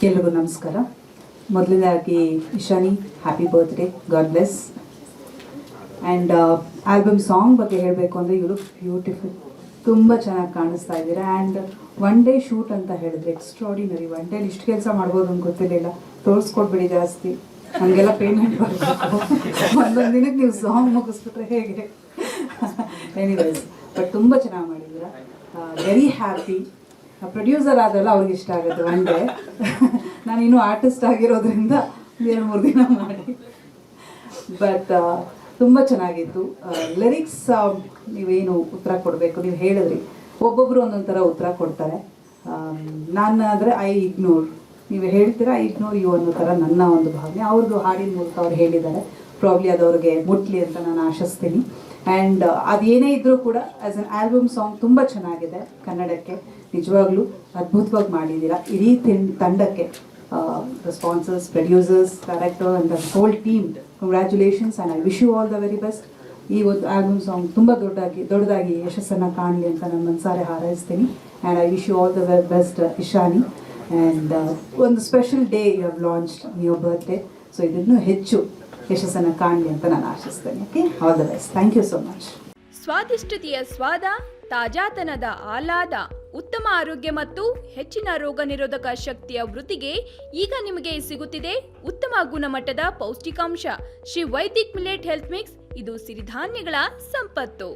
ಎಲ್ರಿಗೂ ನಮಸ್ಕಾರ. ಮೊದಲನೇದಾಗಿ Ishani, happy birthday, god bless. And album song ಬಗ್ಗೆ ಹೇಳಬೇಕು ಅಂದರೆ ಯು ಲುಕ್ ಬ್ಯೂಟಿಫುಲ್, ತುಂಬ ಚೆನ್ನಾಗಿ ಕಾಣಿಸ್ತಾ ಇದ್ದೀರಾ. ಆ್ಯಂಡ್ ಒನ್ ಡೇ ಶೂಟ್ ಅಂತ ಹೇಳಿದ್ರೆ ಎಕ್ಸ್ಟ್ರಾಡಿನರಿ. ಒನ್ ಡೇಲಿ ಇಷ್ಟು ಕೆಲಸ ಮಾಡ್ಬೋದು ಅಂತ ಗೊತ್ತಿರಲಿಲ್ಲ. ತೋರಿಸ್ಕೊಡ್ಬೇಡಿ ಜಾಸ್ತಿ, ನಮಗೆಲ್ಲ ಪೇಮೆಂಟ್ ಬರಬೇಕು. ಒಂದೊಂದು ದಿನಕ್ಕೆ ನೀವು ಸಾಂಗ್ ಮುಗಿಸ್ಬಿಟ್ರೆ ಹೇಗೆ? ಎನಿವೇಸ್, ಬಟ್ ತುಂಬ ಚೆನ್ನಾಗಿ ಮಾಡಿದ್ದೀರಾ. Very happy. ಪ್ರೊಡ್ಯೂಸರ್ ಆದಲ್ಲ ಅವ್ರಿಗೆ ಇಷ್ಟ ಆಗುತ್ತೆ ಒನ್ ಡೇ. ನಾನು ಇನ್ನೂ ಆರ್ಟಿಸ್ಟ್ ಆಗಿರೋದ್ರಿಂದ 2-3 ದಿನ ಮಾಡಿ. ಬಟ್ ತುಂಬ ಚೆನ್ನಾಗಿತ್ತು. ಲಿರಿಕ್ಸ್ ನೀವೇನು ಉತ್ತರ ಕೊಡಬೇಕು ನೀವು ಹೇಳಿದ್ರಿ, ಒಬ್ಬೊಬ್ಬರು ಒಂದೊಂದು ಥರ ಉತ್ತರ ಕೊಡ್ತಾರೆ. ನಾನು ಆದರೆ ಐ ಇಗ್ನೋರ್, ನೀವು ಹೇಳ್ತೀರಾ ಐ ಇಗ್ನೋರ್ ಯು ಅನ್ನೋ ಥರ ನನ್ನ ಒಂದು ಭಾವನೆ. ಅವ್ರದ್ದು ಹಾಡಿನ ಮೂಲಕ ಅವ್ರು ಹೇಳಿದ್ದಾರೆ. ಪ್ರಾಬ್ಲಿ ಅದು ಅವ್ರಿಗೆ ಮುಟ್ಲಿ ಅಂತ ನಾನು ಆಶಿಸ್ತೀನಿ. ಆ್ಯಂಡ್ ಅದೇನೇ ಇದ್ದರೂ ಕೂಡ ಆ್ಯಸ್ ಅನ್ ಆಲ್ಬಮ್ ಸಾಂಗ್ ತುಂಬ ಚೆನ್ನಾಗಿದೆ. ಕನ್ನಡಕ್ಕೆ ನಿಜವಾಗ್ಲೂ ಅದ್ಭುತವಾಗಿ ಮಾಡಿದ್ದೀರಾ. ಇಡೀ ತಂಡಕ್ಕೆ, the sponsors, producers, director and the whole team, congratulations and I wish you all the very best. ಈ ಒಂದು ಆಲ್ಬಮ್ ಸಾಂಗ್ ತುಂಬ ದೊಡ್ಡದಾಗಿ ಯಶಸ್ಸನ್ನು ಕಾಣಲಿ ಅಂತ ನಾನು ಮನಸಾರೆ ಹಾರೈಸ್ತೀನಿ. And I wish you all the very best Ishani. And ಒಂದು special day you have launched your birthday. So ಇದನ್ನು ಹೆಚ್ಚು ಯಶಸ್ಸನ್ನು ಕಾಣಲಿ ಅಂತ ನಾನು ಆಶಿಸ್ತೇನೆ. Okay, all the best. Thank you so much. ಸ್ವಾದಿಷ್ಟತೆಯ ಸ್ವಾದ, ತಾಜಾತನದ ಆಹ್ಲಾದ, ಉತ್ತಮ ಆರೋಗ್ಯ ಮತ್ತು ಹೆಚ್ಚಿನ ರೋಗ ನಿರೋಧಕ ಶಕ್ತಿಯ ವೃದ್ಧಿಗೆ ಈಗ ನಿಮಗೆ ಸಿಗುತ್ತಿದೆ ಉತ್ತಮ ಗುಣಮಟ್ಟದ ಪೌಷ್ಟಿಕಾಂಶ. Shri Vaidik millet health mix. ಇದು ಸಿರಿಧಾನ್ಯಗಳ ಸಂಪತ್ತು.